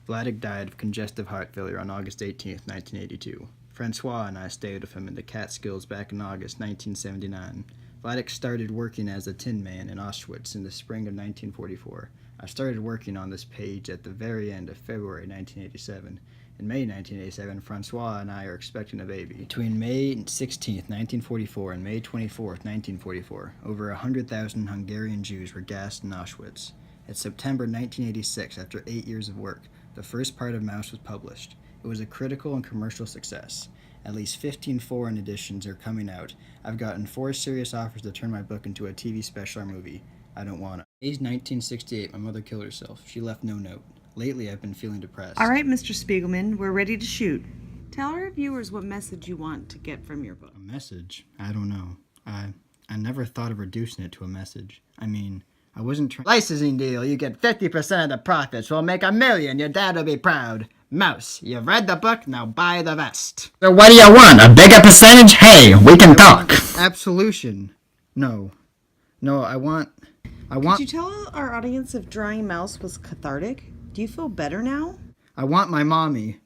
Vladik died of congestive heart failure on August 18, 1982. Francois and I stayed with him in the Catskills back in August 1979. Vladik started working as a tin man in Auschwitz in the spring of 1944. I started working on this page at the very end of February 1987. In May 1987, Francois and I are expecting a baby. Between May 16, 1944 and May 24, 1944, over 100,000 Hungarian Jews were gassed in Auschwitz. In September 1986, after 8 years of work, the first part of Maus was published. It was a critical and commercial success. At least 15 foreign editions are coming out. I've gotten 4 serious offers to turn my book into a TV special or movie. I don't want it. Age 1968, my mother killed herself. She left no note. Lately, I've been feeling depressed. All right, Mr. Spiegelman, we're ready to shoot. Tell our viewers what message you want to get from your book. A message? I don't know. I never thought of reducing it to a message. I mean, I wasn't trying. Licensing deal. You get 50% of the profits. We'll make $1 million. Your dad will be proud. Maus, you've read the book, now buy the vest. So what do you want? A bigger percentage? Hey, we can talk. Absolution. No, I want. Could you tell our audience if drawing Maus was cathartic? Do you feel better now? I want my mommy.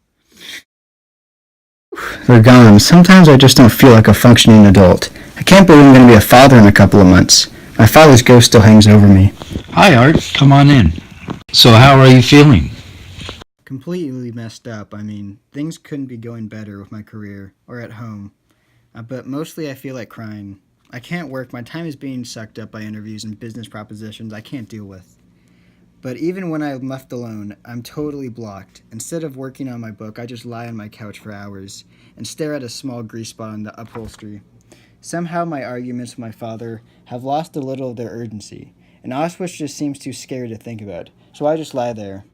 They're gone. Sometimes I just don't feel like a functioning adult. I can't believe I'm going to be a father in a couple of months. My father's ghost still hangs over me. Hi, Art. Come on in. So how are you feeling? Completely messed up. I mean, things couldn't be going better with my career or at home. But mostly I feel like crying. I can't work. My time is being sucked up by interviews and business propositions I can't deal with. But even when I'm left alone, I'm totally blocked. Instead of working on my book, I just lie on my couch for hours and stare at a small grease spot on the upholstery. Somehow my arguments with my father have lost a little of their urgency, and Auschwitz just seems too scary to think about, so I just lie there.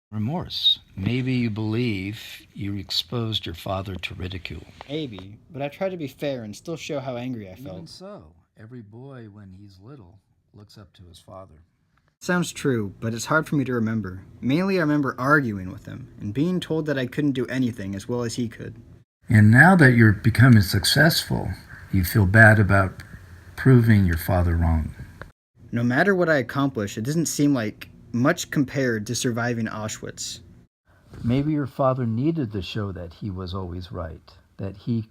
Remorse. Maybe you believe you exposed your father to ridicule. Maybe, but I try to be fair and still show how angry I felt. Even so, every boy when he's little looks up to his father. Sounds true, but it's hard for me to remember. Mainly I remember arguing with him and being told that I couldn't do anything as well as he could. And now that you're becoming successful, you feel bad about proving your father wrong. No matter what I accomplish, it doesn't seem like much compared to surviving Auschwitz. Maybe your father needed to show that he was always right, that he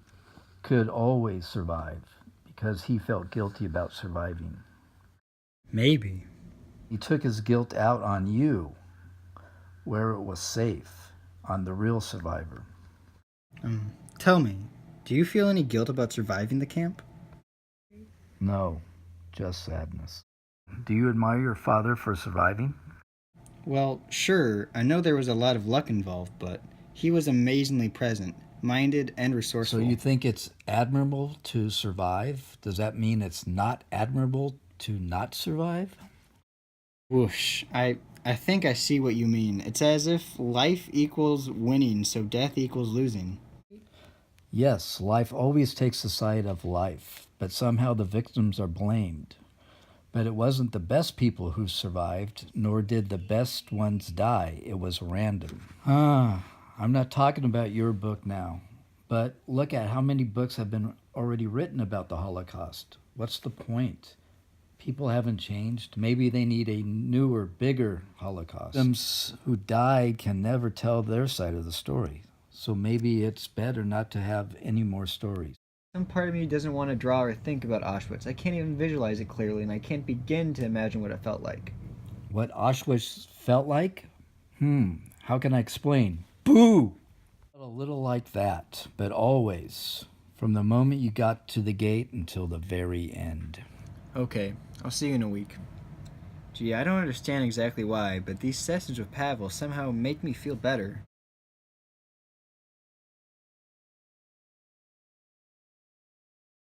could always survive, because he felt guilty about surviving. Maybe. He took his guilt out on you, where it was safe, on the real survivor. Tell me, do you feel any guilt about surviving the camp? No, just sadness. Do you admire your father for surviving? Well, sure, I know there was a lot of luck involved, but he was amazingly present, minded, and resourceful. So you think it's admirable to survive? Does that mean it's not admirable to not survive? Whoosh, I think I see what you mean. It's as if life equals winning, so death equals losing. Yes, life always takes the side of life, but somehow the victims are blamed. But it wasn't the best people who survived, nor did the best ones die. It was random. I'm not talking about your book now, but look at how many books have been already written about the Holocaust. What's the point? People haven't changed. Maybe they need a newer, bigger Holocaust. Victims who died can never tell their side of the story. So maybe it's better not to have any more stories. Some part of me doesn't want to draw or think about Auschwitz. I can't even visualize it clearly, and I can't begin to imagine what it felt like. What Auschwitz felt like? How can I explain? Boo! A little like that, but always, from the moment you got to the gate until the very end. Okay, I'll see you in a week. Gee, I don't understand exactly why, but these sessions with Pavel somehow make me feel better.